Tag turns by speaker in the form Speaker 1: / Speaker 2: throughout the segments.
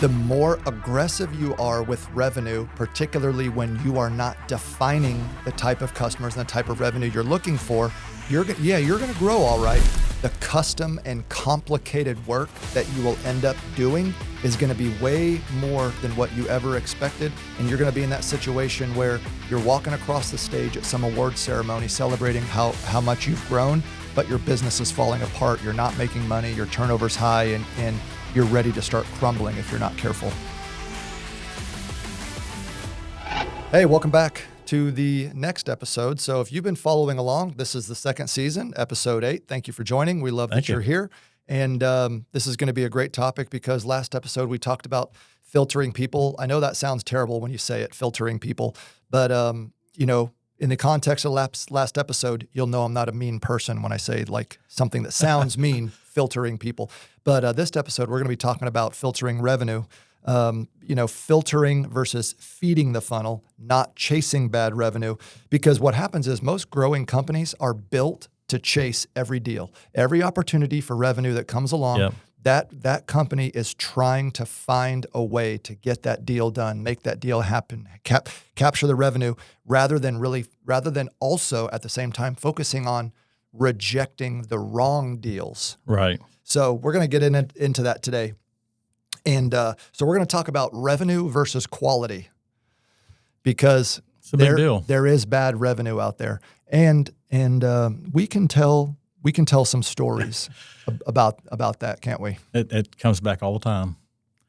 Speaker 1: The more aggressive you are with revenue, particularly when you are not defining the type of customers and the type of revenue you're looking for, you're going to grow all right. The custom and complicated work that you will end up doing is going to be way more than what you ever expected. And you're going to be in that situation where you're walking across the stage at some award ceremony celebrating how much you've grown, but your business is falling apart. You're not making money, your turnover's high, and you're ready to start crumbling if you're not careful. Hey, welcome back to the next episode. So if you've been following along, this is the second season, episode 8. Thank you for joining. We love that you're here. And this is going to be a great topic because last episode we talked about filtering people. I know that sounds terrible when you say it, filtering people, but in the context of last episode, you'll know I'm not a mean person when I say like something that sounds mean, filtering people. But this episode, we're going to be talking about filtering revenue, filtering versus feeding the funnel, not chasing bad revenue. Because what happens is most growing companies are built to chase every deal, every opportunity for revenue that comes along. Yep. That company is trying to find a way to get that deal done, make that deal happen, capture the revenue, rather than also at the same time focusing on rejecting the wrong deals.
Speaker 2: Right.
Speaker 1: So we're going to get into that today. And so we're going to talk about revenue versus quality because
Speaker 2: it's a big deal.
Speaker 1: There is bad revenue out there. And we can tell some stories about that, can't we?
Speaker 2: It comes back all the time.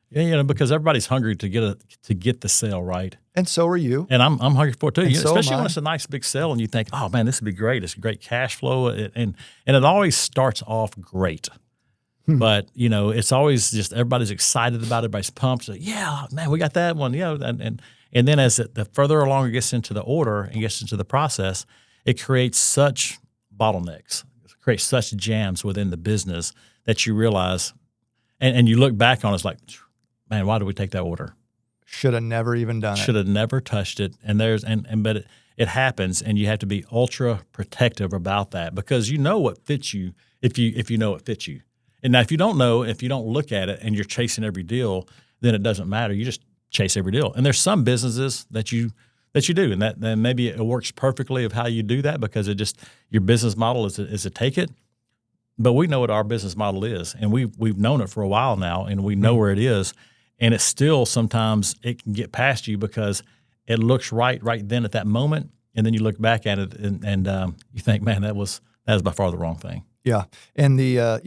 Speaker 2: Yeah, because everybody's hungry to get the sale, right?
Speaker 1: And so are you.
Speaker 2: And I'm hungry for it too.
Speaker 1: So
Speaker 2: especially when it's a nice big sale and you think, oh man, this would be great. It's great cash flow, and it always starts off great. But it's always just everybody's excited about it. Everybody's pumped. So, yeah, man, we got that one. Yeah, and then as the further along it gets into the order and gets into the process, it creates such bottlenecks. Create such jams within the business that you realize, and you look back on it, it's like, man, why did we take that order?
Speaker 1: Should have never even done it.
Speaker 2: Should have never touched it. But it happens, and you have to be ultra protective about that because you know what fits you if you know it fits you. And now if you don't know, if you don't look at it and you're chasing every deal, then it doesn't matter. You just chase every deal. And there's some businesses that you do, and that then maybe it works perfectly of how you do that because your business model is to take it. But we know what our business model is, and we've known it for a while now, and we know where it is. And it's still sometimes it can get past you because it looks right then at that moment, and then you look back at it and you think, man, that was by far the wrong thing.
Speaker 1: Yeah, and the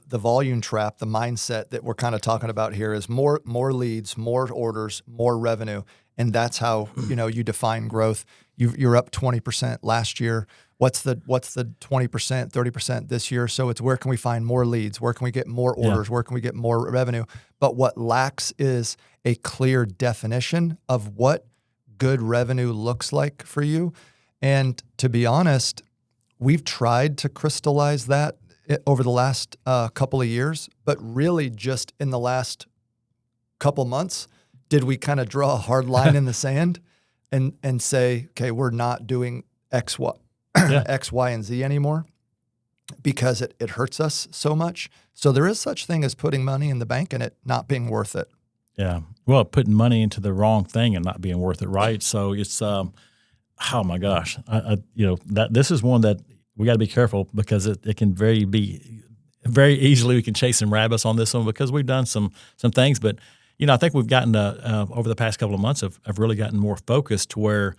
Speaker 1: volume trap, the mindset that we're kind of talking about here is more leads, more orders, more revenue. And that's how you define growth. You're up 20% last year. What's the 20%, 30% this year? So it's where can we find more leads? Where can we get more orders? Yeah. Where can we get more revenue? But what lacks is a clear definition of what good revenue looks like for you. And to be honest, we've tried to crystallize that over the last couple of years, but really just in the last couple months, did we kind of draw a hard line in the sand and say, okay, we're not doing X, Y, X, Y, and Z anymore because it hurts us so much. So there is such thing as putting money in the bank and it not being worth it.
Speaker 2: Yeah. Well, putting money into the wrong thing and not being worth it, right? So it's, oh my gosh, this is one that we got to be careful because it can very easily we can chase some rabbits on this one because we've done some things, but I think we've gotten over the past couple of months have really gotten more focused to where,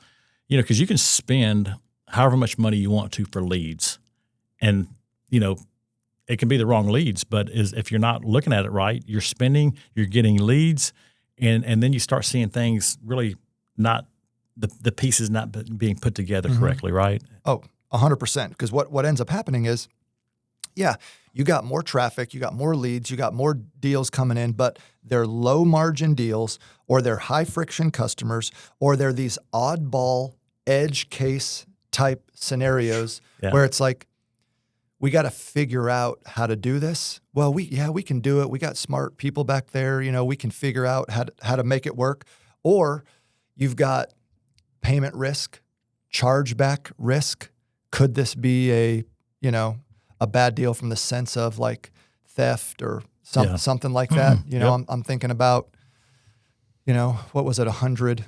Speaker 2: because you can spend however much money you want to for leads, and it can be the wrong leads, but if you're not looking at it right, you're spending, you're getting leads, and then you start seeing things really not the pieces not being put together correctly, right?
Speaker 1: Oh, 100%. Because what ends up happening is, yeah, you got more traffic, you got more leads, you got more deals coming in, but they're low margin deals or they're high friction customers or they're these oddball edge case type scenarios where it's like, we got to figure out how to do this. Well, we can do it. We got smart people back there. We can figure out how to make it work. Or you've got payment risk, chargeback risk. Could this be a bad deal from the sense of like theft or something like that. I'm thinking about, what was it, 100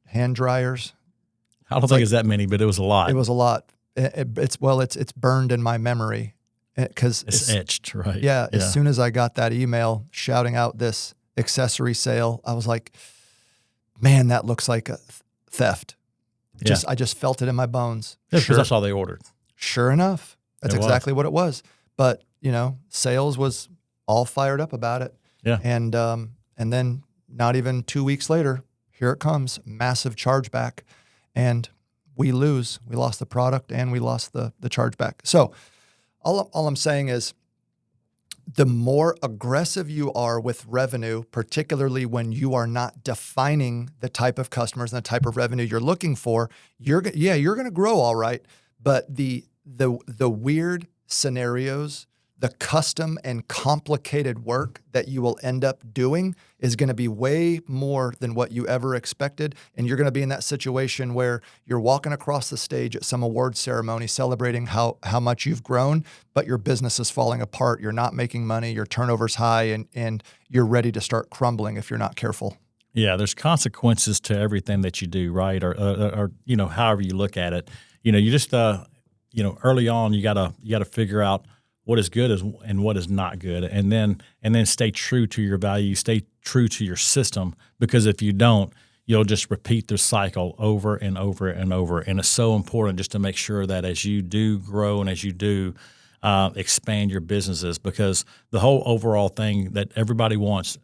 Speaker 1: hand dryers?
Speaker 2: I don't think it's that many, but it was a lot.
Speaker 1: It was a lot. It's burned in my memory because
Speaker 2: it's etched, right?
Speaker 1: Yeah. As soon as I got that email shouting out this accessory sale, I was like, man, that looks like a theft. I just felt it in my bones.
Speaker 2: Yeah, because that's all they ordered.
Speaker 1: Sure enough, that's exactly what it was. But sales was all fired up about it.
Speaker 2: Yeah.
Speaker 1: And then not even 2 weeks later, here it comes, massive chargeback, and we lost the product and we lost the chargeback. So all I'm saying is, the more aggressive you are with revenue, particularly when you are not defining the type of customers and the type of revenue you're looking for, you're going to grow all right. But the weird scenarios, the custom and complicated work that you will end up doing is going to be way more than what you ever expected. And you're going to be in that situation where you're walking across the stage at some award ceremony celebrating how much you've grown, but your business is falling apart. You're not making money. Your turnover's high, and you're ready to start crumbling if you're not careful.
Speaker 2: Yeah, there's consequences to everything that you do, right? Or however you look at it. You just early on you gotta figure out what is good and what is not good, and then stay true to your value, stay true to your system, because if you don't, you'll just repeat the cycle over and over and over. And it's so important just to make sure that as you do grow and as you do expand your businesses, because the whole overall thing that everybody wants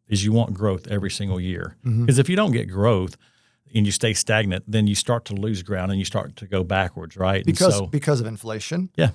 Speaker 2: is you want growth every single year. Because if you don't get growth and you stay stagnant, then you start to lose ground and you start to go backwards, right?
Speaker 1: Because of inflation.
Speaker 2: Yeah.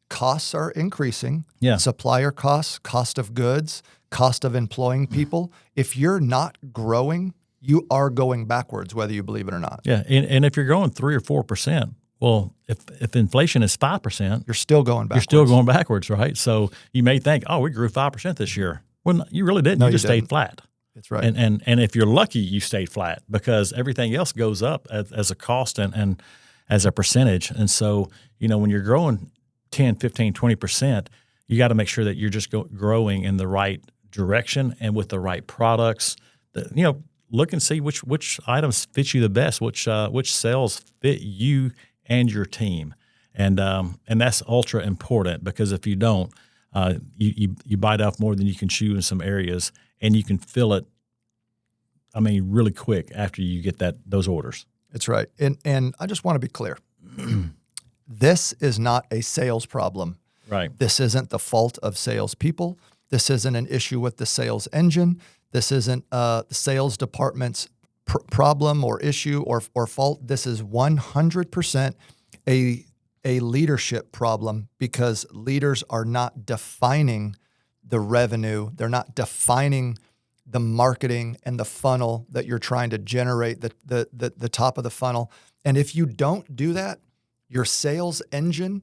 Speaker 1: Costs are increasing.
Speaker 2: Yeah.
Speaker 1: Supplier costs, cost of goods, cost of employing people. If you're not growing, you are going backwards, whether you believe it or not.
Speaker 2: Yeah. And if you're growing 3 or 4%, well, if inflation is 5%,
Speaker 1: you're still going backwards.
Speaker 2: You're still going backwards, right? So you may think, oh, we grew 5% this year. Well, no, you really didn't.
Speaker 1: No,
Speaker 2: you just stayed flat.
Speaker 1: That's right.
Speaker 2: And if you're lucky, you stayed flat, because everything else goes up as a cost and as a percentage. And so, when you're growing 10, 15, 20%, you got to make sure that you're just growing in the right direction and with the right products. Look and see which items fit you the best, which sales fit you and your team. And that's ultra important, because if you don't, you bite off more than you can chew in some areas, and you can feel it, really quick after you get those orders.
Speaker 1: That's right. And I just want to be clear. This is not a sales problem.
Speaker 2: Right.
Speaker 1: This isn't the fault of salespeople. This isn't an issue with the sales engine. This isn't the sales department's problem or issue or fault. This is 100% a leadership problem, because leaders are not defining the revenue. They're not defining the marketing and the funnel that you're trying to generate, the top of the funnel. And if you don't do that, your sales engine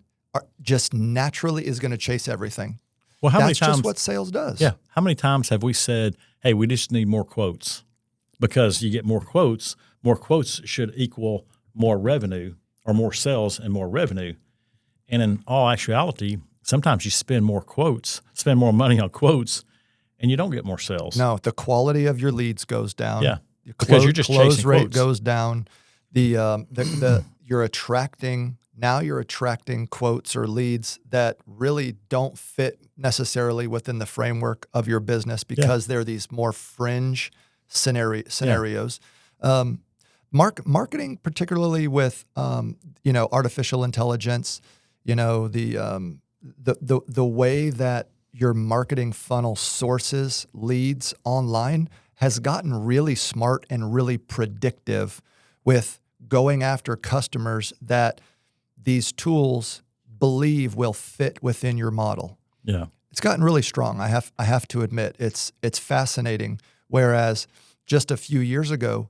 Speaker 1: just naturally is going to chase everything.
Speaker 2: Well,
Speaker 1: That's just what sales does.
Speaker 2: Yeah. How many times have we said, hey, we just need more quotes? Because you get more quotes should equal more revenue, or more sales and more revenue. And in all actuality, sometimes you spend more money on quotes, and you don't get more sales.
Speaker 1: No, the quality of your leads goes down.
Speaker 2: Yeah,
Speaker 1: because
Speaker 2: you're just
Speaker 1: close
Speaker 2: chasing
Speaker 1: rate
Speaker 2: quotes.
Speaker 1: goes down. You're attracting quotes or leads that really don't fit necessarily within the framework of your business, because they're these more fringe scenarios. Marketing, particularly with artificial intelligence, the way that your marketing funnel sources leads online has gotten really smart and really predictive with going after customers that these tools believe will fit within your model.
Speaker 2: Yeah.
Speaker 1: It's gotten really strong. I have to admit, it's fascinating. Whereas just a few years ago,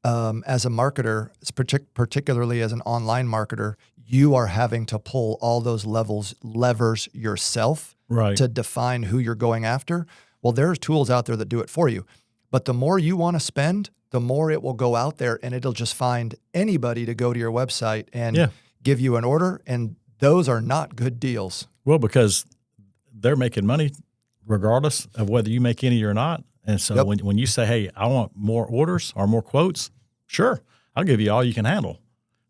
Speaker 1: as a marketer, particularly as an online marketer, you are having to pull all those levers yourself to define who you're going after. Well, there's tools out there that do it for you. But the more you want to spend, the more it will go out there, and it'll just find anybody to go to your website and give you an order. And those are not good deals.
Speaker 2: Well, because they're making money regardless of whether you make any or not. And so when you say, hey, I want more orders or more quotes, sure, I'll give you all you can handle.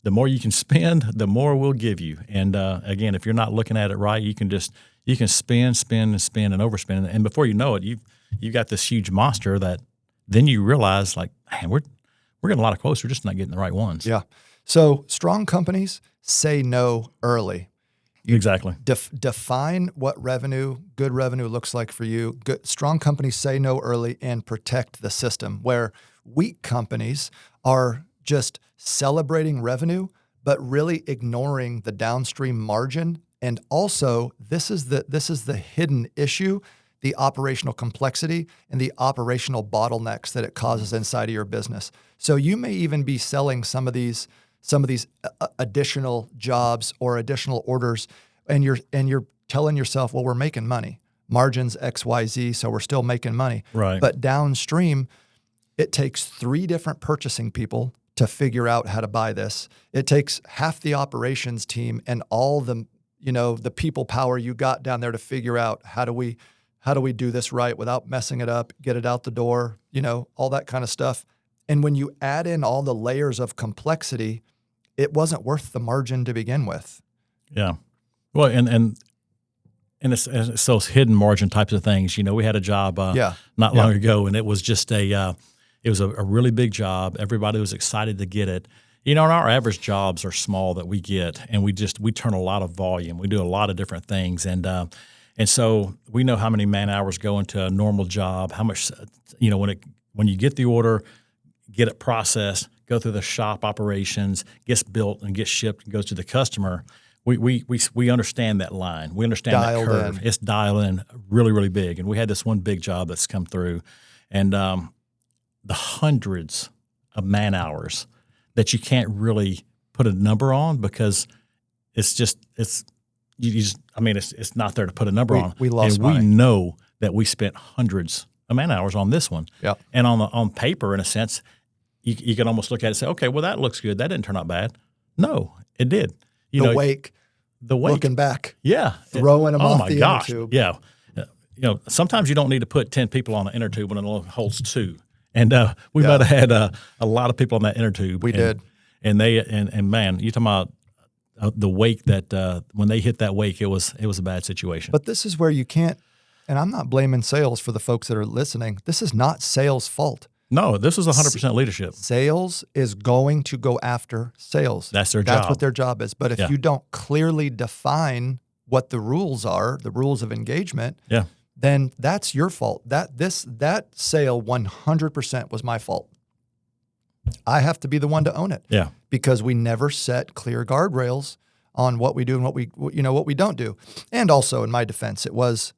Speaker 2: The more you can spend, the more we'll give you. And again, if you're not looking at it right, you can spend and overspend. And before you know it, you've got this huge monster that then you realize, like, man, we're getting a lot of quotes. We're just not getting the right ones.
Speaker 1: Yeah. So strong companies say no early.
Speaker 2: Exactly.
Speaker 1: Define what good revenue looks like for you. Strong companies say no early and protect the system, where weak companies are just celebrating revenue, but really ignoring the downstream margin. And also, this is the hidden issue, the operational complexity and the operational bottlenecks that it causes inside of your business. So you may even be selling some of these additional jobs or additional orders, and you're telling yourself, well, we're making money, margins XYZ, so we're still making money.
Speaker 2: Right.
Speaker 1: But downstream, it takes 3 different purchasing people to figure out how to buy this. It takes half the operations team and all the people power you got down there to figure out how do we do this right without messing it up, get it out the door, all that kind of stuff. And when you add in all the layers of complexity, it wasn't worth the margin to begin with.
Speaker 2: Yeah. Well, and it's those hidden margin types of things. We had a job not long ago, and it was just a really big job. Everybody was excited to get it. And our average jobs are small that we get, and we turn a lot of volume. We do a lot of different things, and so we know how many man hours go into a normal job. How much, when you get the order, get it processed, go through the shop operations, gets built and gets shipped and goes to the customer. We understand that line. We understand that curve. It's dialed in really, really big. And we had this one big job that's come through, and the hundreds of man hours that you can't really put a number on because it's not there to put a number on.
Speaker 1: We lost money.
Speaker 2: We know that we spent hundreds of man hours on this one.
Speaker 1: Yep.
Speaker 2: And on paper, in a sense, you can almost look at it and say, okay, well, that looks good. That didn't turn out bad. No, it did.
Speaker 1: The wake, looking back.
Speaker 2: Yeah.
Speaker 1: Throwing them off the inner tube.
Speaker 2: Yeah. Sometimes you don't need to put 10 people on an inner tube when it only holds 2. And we might have had a lot of people on that inner tube.
Speaker 1: We did.
Speaker 2: And man, you're talking about the wake that when they hit that wake, it was a bad situation.
Speaker 1: But this is where you can't, and I'm not blaming sales for the folks that are listening. This is not sales' fault.
Speaker 2: No, this is 100% leadership.
Speaker 1: Sales is going to go after sales.
Speaker 2: That's their job.
Speaker 1: That's what their job is. But if you don't clearly define what the rules are, the rules of engagement, then that's your fault. That sale 100% was my fault. I have to be the one to own it.
Speaker 2: Yeah.
Speaker 1: Because we never set clear guardrails on what we do and what we don't do. And also, in my defense, it was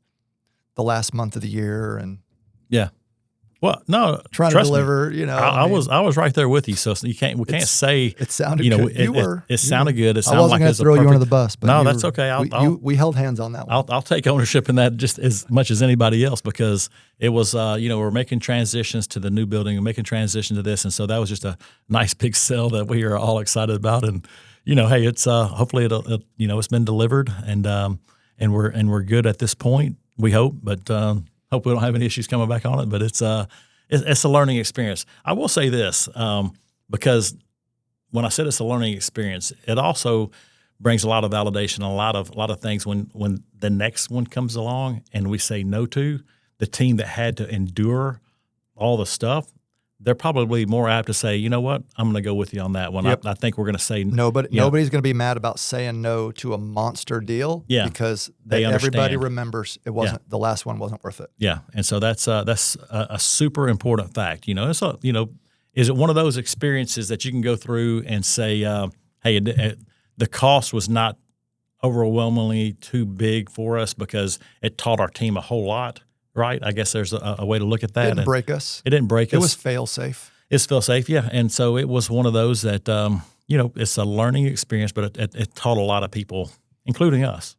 Speaker 1: the last month of the year, and
Speaker 2: well, no,
Speaker 1: trying to deliver.
Speaker 2: I was right there with you. So we can't say
Speaker 1: it sounded good.
Speaker 2: It sounded good. It sounded
Speaker 1: I wasn't
Speaker 2: like
Speaker 1: going to throw you under the bus, but
Speaker 2: no, that's okay.
Speaker 1: We held hands on that one.
Speaker 2: I'll take ownership in that just as much as anybody else, because it was we're making transitions to the new building and making transition to this, and so that was just a nice big sell that we are all excited about. And hey, it's hopefully it's been delivered, and we're good at this point. We hope, but hope we don't have any issues coming back on it. But it's a learning experience. I will say this, because when I said it's a learning experience, it also brings a lot of validation, a lot of things when the next one comes along and we say no to the team that had to endure all the stuff. They're probably more apt to say, you know what, I'm going to go with you on that one. Yep. I think we're going to say
Speaker 1: nobody's going to be mad about saying no to a monster deal.
Speaker 2: Yeah,
Speaker 1: because everybody remembers it wasn't the last one wasn't worth it.
Speaker 2: Yeah, and so that's a super important fact. Is it one of those experiences that you can go through and say, hey, the cost was not overwhelmingly too big for us because it taught our team a whole lot. Right, I guess there's a way to look at that.
Speaker 1: It didn't break us.
Speaker 2: It didn't break us.
Speaker 1: It was fail safe.
Speaker 2: It's fail safe, yeah. And so it was one of those that it's a learning experience, but it taught a lot of people, including us.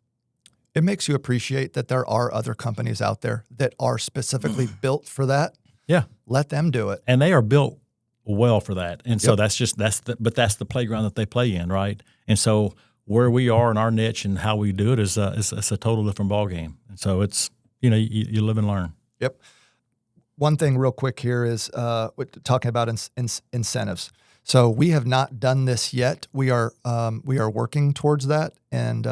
Speaker 1: It makes you appreciate that there are other companies out there that are specifically built for that.
Speaker 2: Yeah,
Speaker 1: let them do it,
Speaker 2: and they are built well for that. And so that's the playground that they play in, right? And so where we are in our niche and how we do it is a total different ballgame. And so it's you live and learn.
Speaker 1: Yep. One thing real quick here is talking about incentives. So we have not done this yet. We are working towards that, and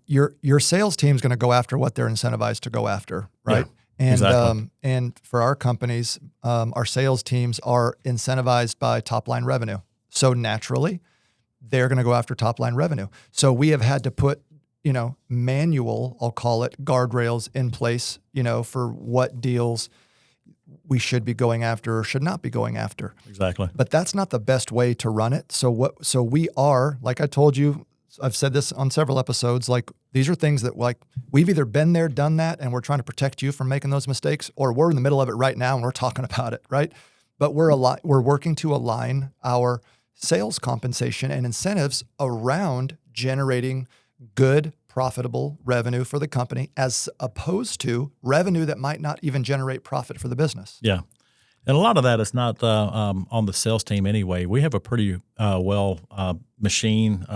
Speaker 1: your sales team is going to go after what they're incentivized to go after, right?
Speaker 2: Yeah,
Speaker 1: And
Speaker 2: exactly.
Speaker 1: and for our companies, our sales teams are incentivized by top line revenue. So naturally, they're going to go after top line revenue. So we have had to put manual, I'll call it, guardrails in place, for what deals we should be going after or should not be going after.
Speaker 2: Exactly.
Speaker 1: But that's not the best way to run it. So we are, like I told you, I've said this on several episodes, like these are things that we've either been there, done that, and we're trying to protect you from making those mistakes, or we're in the middle of it right now and we're talking about it, right? But we're working to align our sales compensation and incentives around generating good, profitable revenue for the company, as opposed to revenue that might not even generate profit for the business.
Speaker 2: Yeah. And a lot of that is not on the sales team anyway. We have a pretty well-oiled machine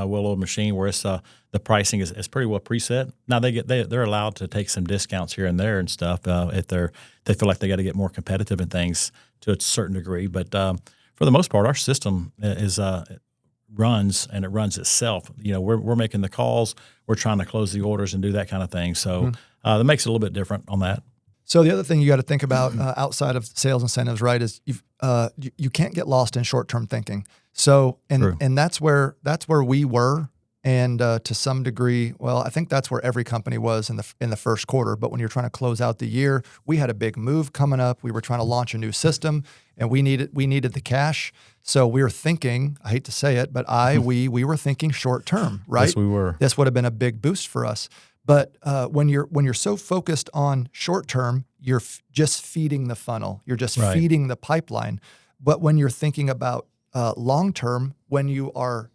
Speaker 2: where it's the pricing is pretty well preset. Now they're allowed to take some discounts here and there and stuff if they feel like they got to get more competitive in things to a certain degree. But for the most part, our system runs itself. We're making the calls, we're trying to close the orders and do that kind of thing. So that makes it a little bit different on that.
Speaker 1: So the other thing you got to think about outside of sales incentives, right, is you can't get lost in short-term thinking. So and that's where we were, and to some degree, well, I think that's where every company was in the first quarter. But when you're trying to close out the year, we had a big move coming up. We were trying to launch a new system, and we needed the cash. So we were thinking, I hate to say it, but we were thinking short-term, right?
Speaker 2: Yes, we were.
Speaker 1: This would have been a big boost for us. But when you're so focused on short term, you're just feeding the funnel. You're just feeding the pipeline. But when you're thinking about long term, when you're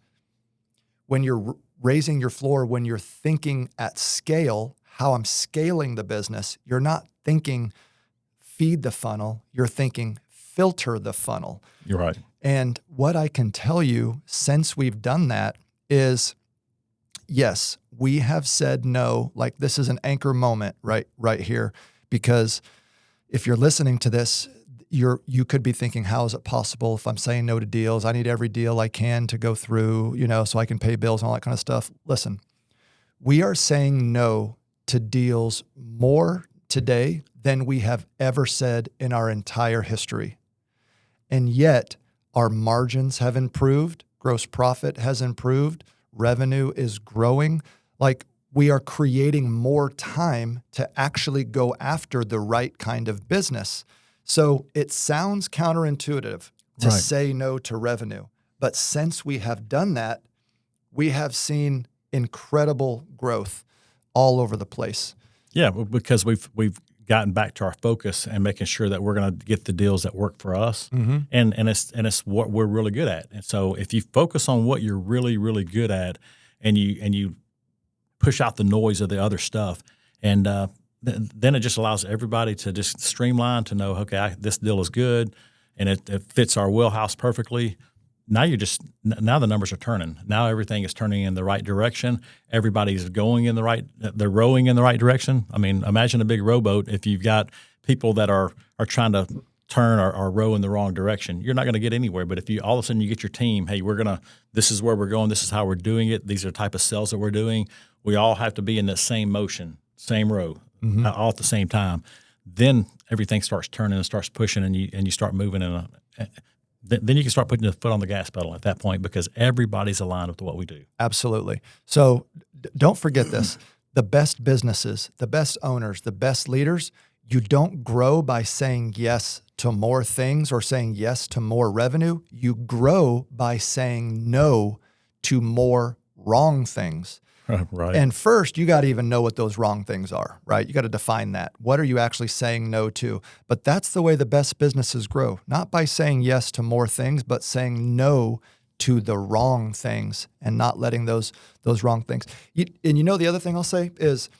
Speaker 1: raising your floor, when you're thinking at scale, how I'm scaling the business, you're not thinking feed the funnel. You're thinking filter the funnel.
Speaker 2: You're right.
Speaker 1: And what I can tell you since we've done that is, yes, we have said no. Like, this is an anchor moment right here, because if you're listening to this, you could be thinking, how is it possible if I'm saying no to deals? I need every deal I can to go through, so I can pay bills and all that kind of stuff. Listen, we are saying no to deals more today than we have ever said in our entire history. And yet our margins have improved, gross profit has improved, revenue is growing. Like, we are creating more time to actually go after the right kind of business. So it sounds counterintuitive to say no to revenue. But since we have done that, we have seen incredible growth all over the place.
Speaker 2: Yeah, because we've gotten back to our focus and making sure that we're going to get the deals that work for us, and it's what we're really good at. And so if you focus on what you're really, really good at, and you push out the noise of the other stuff, and then it just allows everybody to just streamline to know, okay, this deal is good, and it fits our wheelhouse perfectly. Now the numbers are turning. Now everything is turning in the right direction. Everybody's they're rowing in the right direction. I mean, imagine a big rowboat. If you've got people that are trying to turn or row in the wrong direction, you're not going to get anywhere. But if you all of a sudden you get your team, hey, this is where we're going. This is how we're doing it. These are the type of sales that we're doing. We all have to be in the same motion, same row, all at the same time. Then everything starts turning and starts pushing, and you start moving then you can start putting the foot on the gas pedal at that point, because everybody's aligned with what we do.
Speaker 1: Absolutely. So don't forget this. The best businesses, the best owners, the best leaders, you don't grow by saying yes to more things or saying yes to more revenue. You grow by saying no to more wrong things.
Speaker 2: Right.
Speaker 1: And first, you got to even know what those wrong things are, right? You got to define that. What are you actually saying no to? But that's the way the best businesses grow, not by saying yes to more things, but saying no to the wrong things and not letting those wrong things. The other thing I'll say is,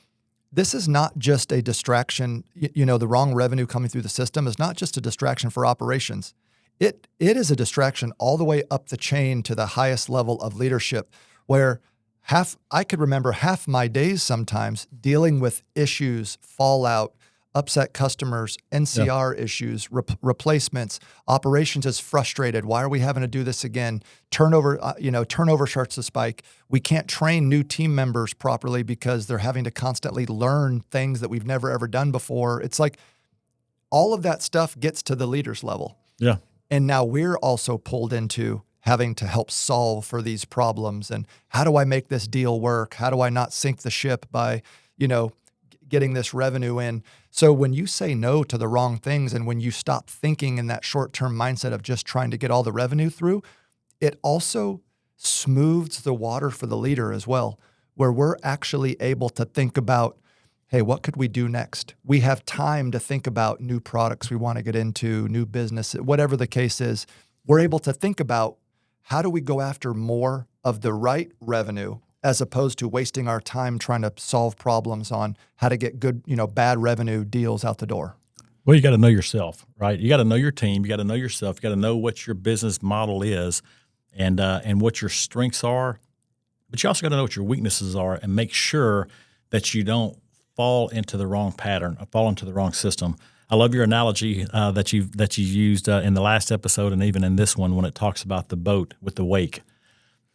Speaker 1: this is not just a distraction. The wrong revenue coming through the system is not just a distraction for operations. It is a distraction all the way up the chain to the highest level of leadership, where I could remember half my days sometimes dealing with issues, fallout, upset customers, NCR issues, replacements, operations is frustrated. Why are we having to do this again? Turnover starts to spike. We can't train new team members properly because they're having to constantly learn things that we've never ever done before. It's like all of that stuff gets to the leaders level.
Speaker 2: Yeah.
Speaker 1: And now we're also pulled into having to help solve for these problems. And how do I make this deal work? How do I not sink the ship by, getting this revenue in? So when you say no to the wrong things and when you stop thinking in that short-term mindset of just trying to get all the revenue through, it also smooths the water for the leader as well, where we're actually able to think about, hey, what could we do next? We have time to think about new products we want to get into, new business, whatever the case is. We're able to think about how do we go after more of the right revenue as opposed to wasting our time trying to solve problems on how to get good, bad revenue deals out the door.
Speaker 2: Well, you got to know yourself, right? You got to know your team. You got to know yourself. You got to know what your business model is and what your strengths are. But you also got to know what your weaknesses are and make sure that you don't fall into the wrong pattern or fall into the wrong system. I love your analogy that you used in the last episode and even in this one when it talks about the boat with the wake.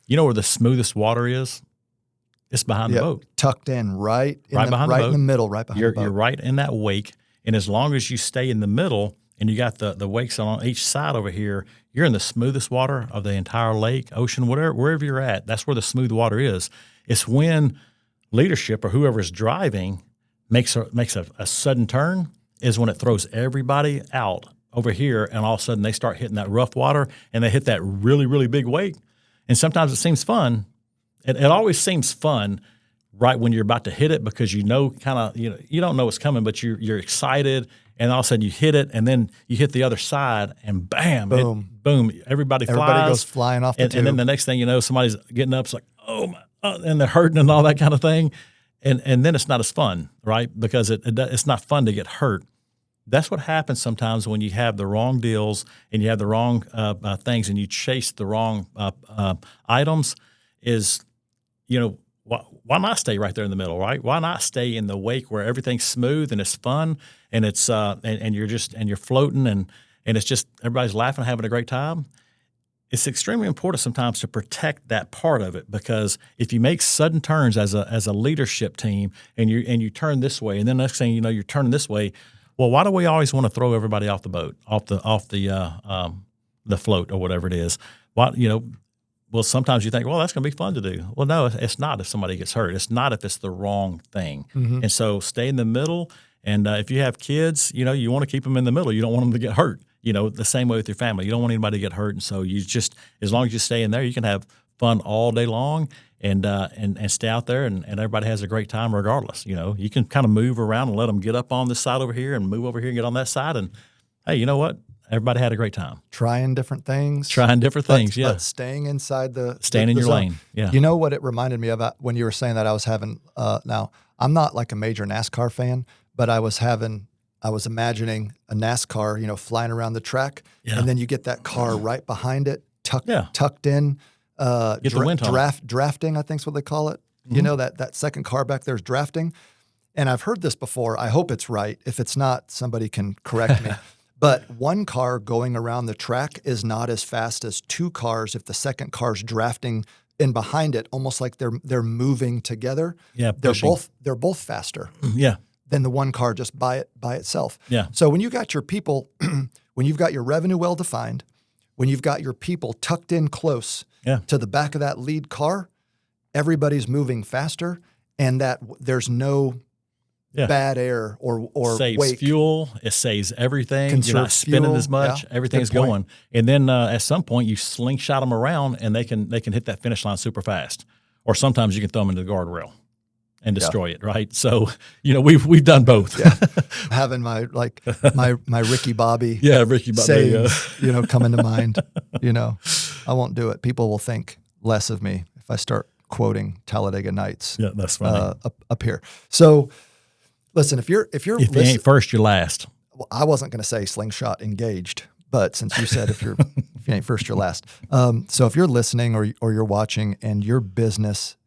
Speaker 2: You know where the smoothest water is? It's behind the boat.
Speaker 1: Tucked in right
Speaker 2: behind the boat.
Speaker 1: In the middle, right behind the boat.
Speaker 2: You're right in that wake. And as long as you stay in the middle and you got the wakes on each side over here, you're in the smoothest water of the entire lake, ocean, wherever you're at. That's where the smooth water is. It's when leadership or whoever's driving makes a sudden turn is when it throws everybody out over here, and all of a sudden they start hitting that rough water and they hit that really, really big wake. And sometimes it seems fun. It always seems fun right when you're about to hit it because you don't know what's coming, but you're excited, and all of a sudden you hit it, and then you hit the other side, and bam, boom, everybody
Speaker 1: goes flying off the tube.
Speaker 2: And then the next thing you know, somebody's getting up, it's like, oh my, and they're hurting and all that kind of thing, and then it's not as fun, right? Because it's not fun to get hurt. That's what happens sometimes when you have the wrong deals and you have the wrong things and you chase the wrong items. Why not stay right there in the middle, right? Why not stay in the wake where everything's smooth and it's fun and it's and you're floating and it's just everybody's laughing, having a great time. It's extremely important sometimes to protect that part of it, because if you make sudden turns as a leadership team and you turn this way and then next thing you know you're turning this way, well, why do we always want to throw everybody off the boat, off the float or whatever it is? Well, sometimes you think, well, that's going to be fun to do. Well, no, it's not if somebody gets hurt. It's not if it's the wrong thing. Mm-hmm. And so stay in the middle. And if you have kids, you want to keep them in the middle. You don't want them to get hurt. The same way with your family. You don't want anybody to get hurt. And so you just, as long as you stay in there, you can have fun all day long and stay out there and everybody has a great time regardless. You can kind of move around and let them get up on this side over here and move over here and get on that side. And hey, you know what? Everybody had a great time.
Speaker 1: Trying different things.
Speaker 2: Yeah.
Speaker 1: But staying inside
Speaker 2: Staying in your
Speaker 1: zone.
Speaker 2: lane. Yeah.
Speaker 1: You know what it reminded me of when you were saying that? I was having, now I'm not like a major NASCAR fan, but I was imagining a NASCAR, flying around the track, and then you get that car right behind it, tucked in,
Speaker 2: get the wind on
Speaker 1: drafting, I think is what they call it. Mm-hmm. That second car back there is drafting. And I've heard this before. I hope it's right. If it's not, somebody can correct me. But one car going around the track is not as fast as two cars if the second car's drafting in behind it, almost like they're moving together.
Speaker 2: Yeah,
Speaker 1: they're both faster.
Speaker 2: Yeah.
Speaker 1: Than the one car just by itself.
Speaker 2: Yeah.
Speaker 1: So when you got your people, when you've got your revenue well defined, when you've got your people tucked in close to the back of that lead car, everybody's moving faster, and that there's no bad air or
Speaker 2: saves
Speaker 1: wake.
Speaker 2: Fuel. It saves everything.
Speaker 1: Conserve
Speaker 2: You're not spinning
Speaker 1: fuel.
Speaker 2: as much.
Speaker 1: Yeah.
Speaker 2: Everything's going. And then at some point you slingshot them around and they can hit that finish line super fast. Or sometimes you can throw them into the guardrail and destroy it, right? So, we've done both.
Speaker 1: Yeah. Having my Ricky Bobby sayings, coming to mind. I won't do it. People will think less of me if I start quoting Talladega Nights.
Speaker 2: Yeah, that's funny.
Speaker 1: Up here. So listen, if you
Speaker 2: ain't first, you're last.
Speaker 1: Well, I wasn't going to say slingshot engaged, but since you said if you ain't first, you're last. So if you're listening or you're watching and your business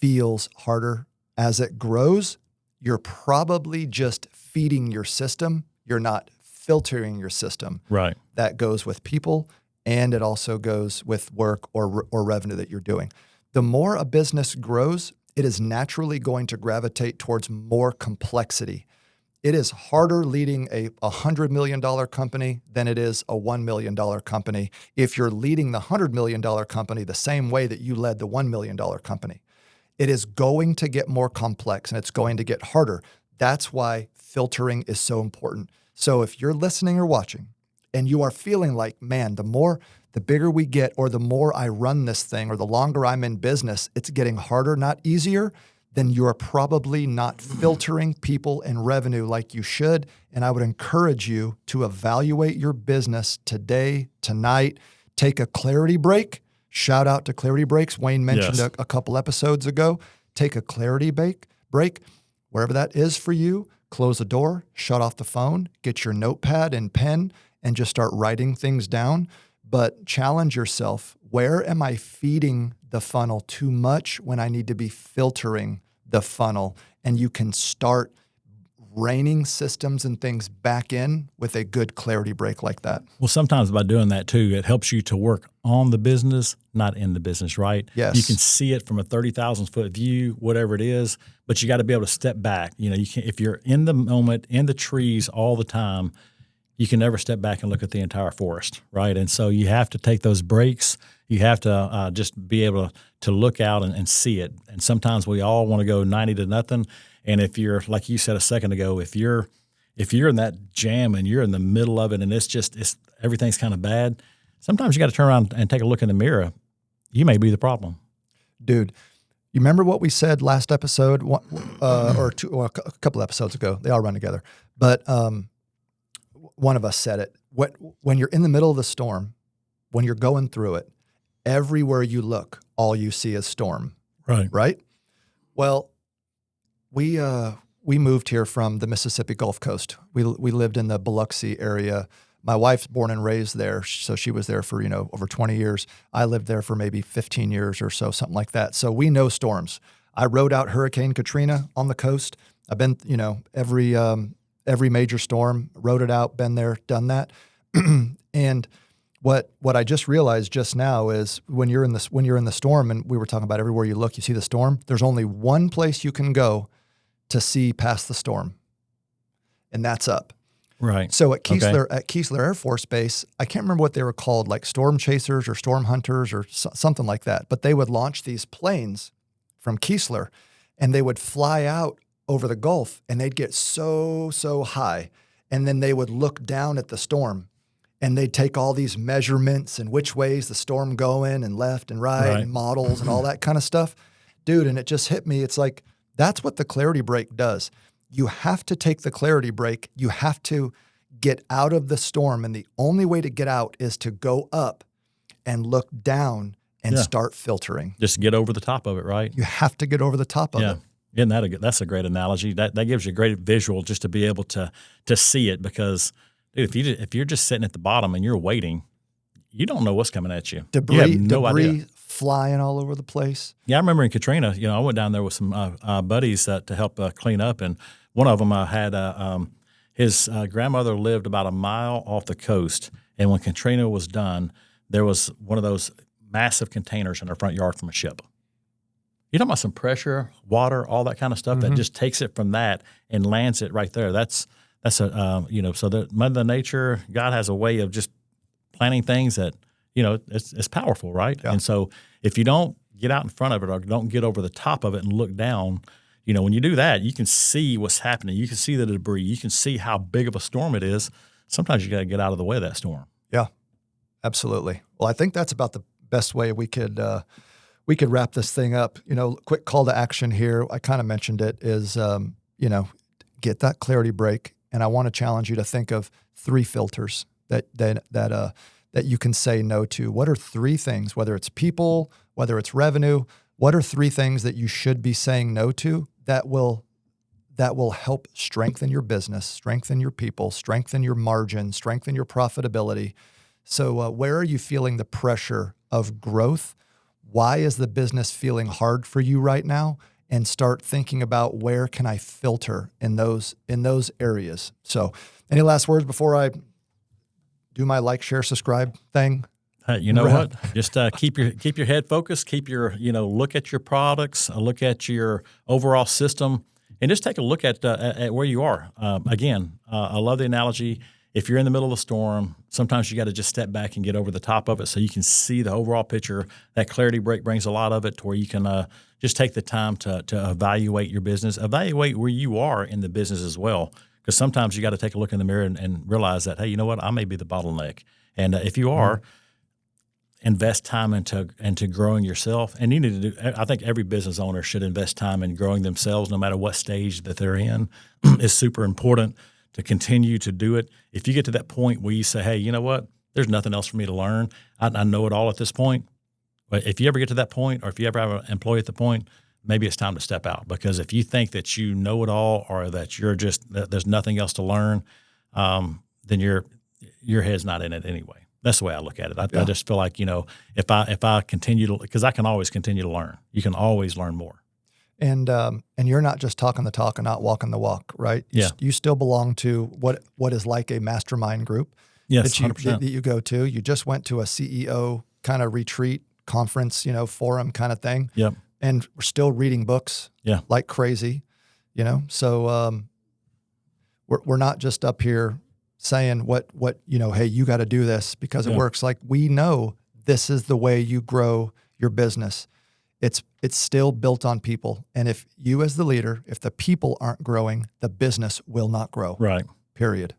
Speaker 1: feels harder as it grows, you're probably just feeding your system. You're not filtering your system.
Speaker 2: Right.
Speaker 1: That goes with people, and it also goes with work or revenue that you're doing. The more a business grows, it is naturally going to gravitate towards more complexity. It is harder leading a $100 million company than it is a $1 million company if you're leading the $100 million company the same way that you led the $1 million company. It is going to get more complex and it's going to get harder. That's why filtering is so important. So if you're listening or watching and you are feeling like, man, the bigger we get or the more I run this thing or the longer I'm in business, it's getting harder, not easier, then you're probably not filtering people and revenue like you should. And I would encourage you to evaluate your business today, tonight, take a clarity break. Shout out to clarity breaks. Wayne mentioned a couple episodes ago. Take a clarity break, wherever that is for you. Close the door, shut off the phone, get your notepad and pen, and just start writing things down. But challenge yourself. Where am I feeding the funnel too much when I need to be filtering the funnel? And you can start reining systems and things back in with a good clarity break like that.
Speaker 2: Well, sometimes by doing that too, it helps you to work on the business, not in the business, right?
Speaker 1: Yes.
Speaker 2: You can see it from a 30,000 foot view, whatever it is, but you got to be able to step back. You know, you can't, if you're in the moment, in the trees all the time, you can never step back and look at the entire forest, right? And so you have to take those breaks. You have to just be able to look out and see it. And sometimes we all want to go 90 to nothing. And if you're, like you said a second ago, if you're in that jam and you're in the middle of it and it's everything's kind of bad, sometimes you got to turn around and take a look in the mirror. You may be the problem.
Speaker 1: Dude, you remember what we said last episode or a couple episodes ago? They all run together. But one of us said it. When you're in the middle of the storm, when you're going through it, everywhere you look, all you see is storm.
Speaker 2: Right.
Speaker 1: Right? Well, we moved here from the Mississippi Gulf Coast. We lived in the Biloxi area. My wife's born and raised there, so she was there for, over 20 years. I lived there for maybe 15 years or so, something like that. So we know storms. I rode out Hurricane Katrina on the coast. I've been, every major storm, rode it out, been there, done that. And what I just realized just now is when you're in the storm, and we were talking about everywhere you look, you see the storm, there's only one place you can go to see past the storm, and that's up.
Speaker 2: Right.
Speaker 1: So at Keesler Air Force Base, I can't remember what they were called, like storm chasers or storm hunters or something like that, but they would launch these planes from Keesler, and they would fly out over the Gulf, and they'd get so high, and then they would look down at the storm, and they'd take all these measurements and which ways the storm going and left and right. And models and all that kind of stuff. Dude, and it just hit me. It's like, that's what the clarity break does. You have to take the clarity break. You have to get out of the storm. And the only way to get out is to go up and look down and start filtering.
Speaker 2: Just get over the top of it, right?
Speaker 1: You have to get over the top of it.
Speaker 2: Isn't that's a great analogy. That gives you a great visual just to be able to see it, because dude, if you're just sitting at the bottom and you're waiting, you don't know what's coming at you. You have no idea.
Speaker 1: Flying all over the place.
Speaker 2: Yeah, I remember in Katrina, I went down there with some buddies to help clean up, and one of them had his grandmother lived about a mile off the coast, and when Katrina was done, there was one of those massive containers in her front yard from a ship. You're talking about some pressure, water, all that kind of stuff that just takes it from that and lands it right there. That's a so that Mother Nature, God has a way of just planning things that it's powerful, right? Yeah. And so if you don't get out in front of it or don't get over the top of it and look down, when you do that, you can see what's happening. You can see the debris. You can see how big of a storm it is. Sometimes you got to get out of the way of that storm.
Speaker 1: Yeah, absolutely. Well, I think that's about the best way we could wrap this thing up. Quick call to action here. I kind of mentioned it is, get that clarity break. And I want to challenge you to think of 3 filters that you can say no to. What are 3 things, whether it's people, whether it's revenue, what are 3 things that you should be saying no to that will help strengthen your business, strengthen your people, strengthen your margin, strengthen your profitability? So where are you feeling the pressure of growth? why is the business feeling hard for you right now, and start thinking about where can I filter in those areas. So any last words before I do my like, share, subscribe thing?
Speaker 2: You know what? Just keep your head focused. Keep your look at your products, look at your overall system, and just take a look at where you are. Again, I love the analogy. If you're in the middle of a storm, sometimes you got to just step back and get over the top of it so you can see the overall picture. That clarity break brings a lot of it to where you can just take the time to evaluate your business, evaluate where you are in the business as well. Because sometimes you got to take a look in the mirror and realize that, hey, you know what? I may be the bottleneck. And if you are, invest time into growing yourself. And you need to do, I think every business owner should invest time in growing themselves, no matter what stage that they're in. It's super important to continue to do it. If you get to that point where you say, hey, you know what? There's nothing else for me to learn. I know it all at this point. But if you ever get to that point, or if you ever have an employee at the point, maybe it's time to step out. Because if you think that you know it all, or that that there's nothing else to learn, then your head's not in it anyway. That's the way I look at it. I just feel like, if I continue to, because I can always continue to learn. You can always learn more.
Speaker 1: And you're not just talking the talk and not walking the walk, right? You still belong to what is like a mastermind group.
Speaker 2: Yes,
Speaker 1: that you go to. You just went to a CEO kind of retreat conference, forum kind of thing.
Speaker 2: Yep.
Speaker 1: And we're still reading books like crazy, So we're not just up here saying what hey, you got to do this because it works. Like, we know this is the way you grow your business. It's still built on people. And if you as the leader, if the people aren't growing, the business will not grow.
Speaker 2: Right.
Speaker 1: Period.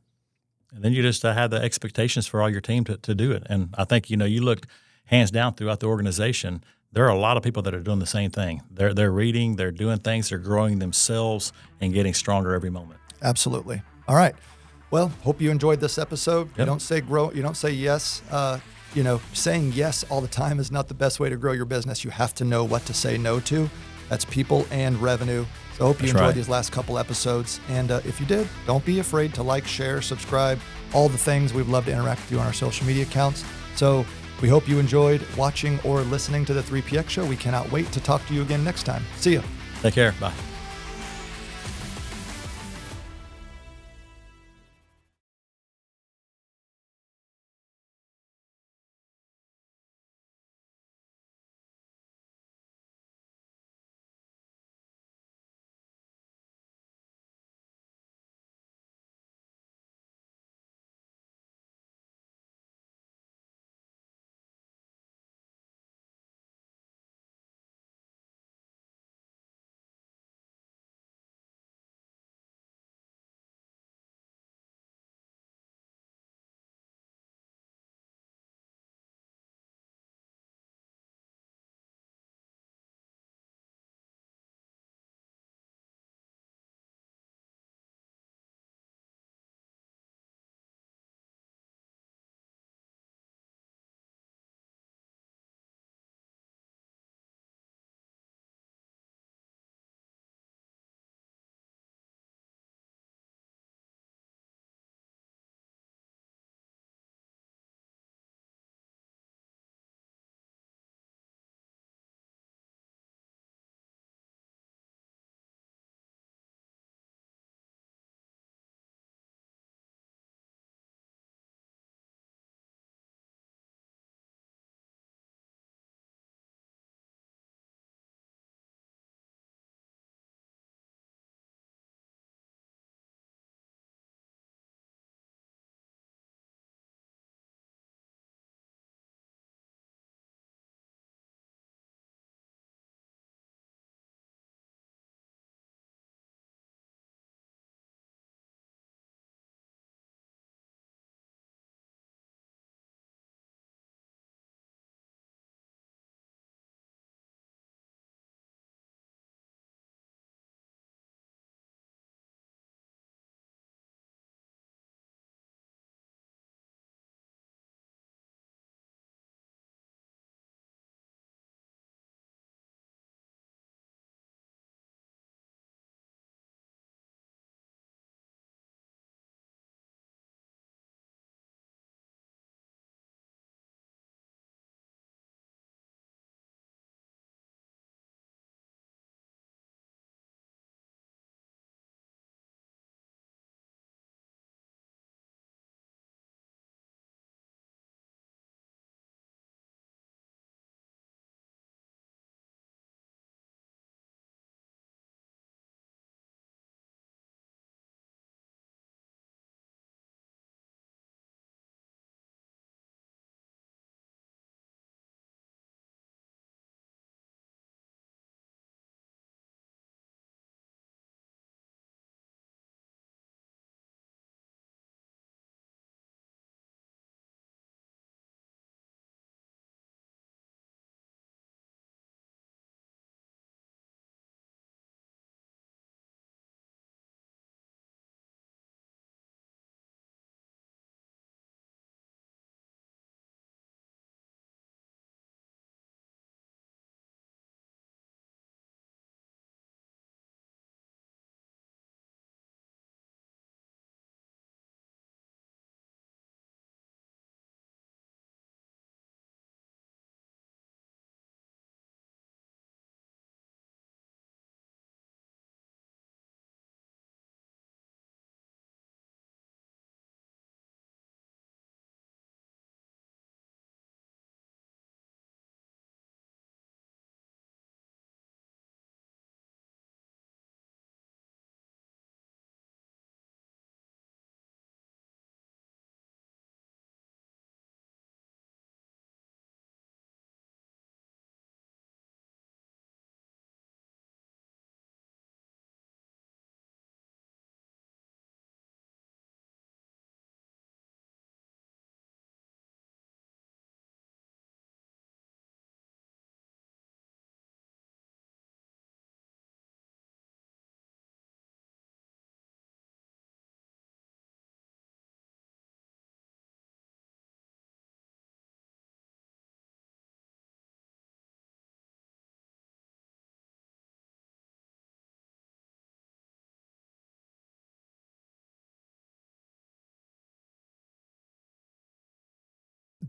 Speaker 2: And then you just have the expectations for all your team to do it. And I think, you look hands down throughout the organization, there are a lot of people that are doing the same thing. They're reading, they're doing things, they're growing themselves and getting stronger every moment.
Speaker 1: Absolutely. All right. Well, hope you enjoyed this episode.
Speaker 2: Yep.
Speaker 1: You don't say grow, you don't say yes. Saying yes all the time is not the best way to grow your business. You have to know what to say no to. That's people and revenue. So I hope you enjoyed these last couple episodes. And if you did, don't be afraid to like, share, subscribe, all the things. We'd love to interact with you on our social media accounts. So we hope you enjoyed watching or listening to the 3PX Show. We cannot wait to talk to you again next time. See you.
Speaker 2: Take care. Bye.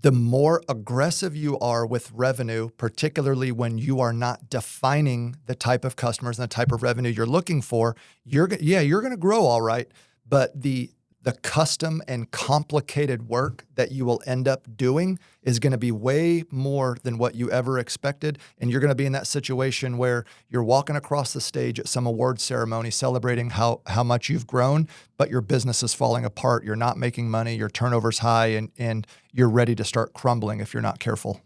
Speaker 1: the more aggressive you are with revenue, particularly when you are not defining the type of customers and the type of revenue you're looking for, you're going to grow all right, but the custom and complicated work that you will end up doing is going to be way more than what you ever expected. And you're going to be in that situation where you're walking across the stage at some award ceremony celebrating how much you've grown, but your business is falling apart. You're not making money, your turnover's high, and you're ready to start crumbling if you're not careful.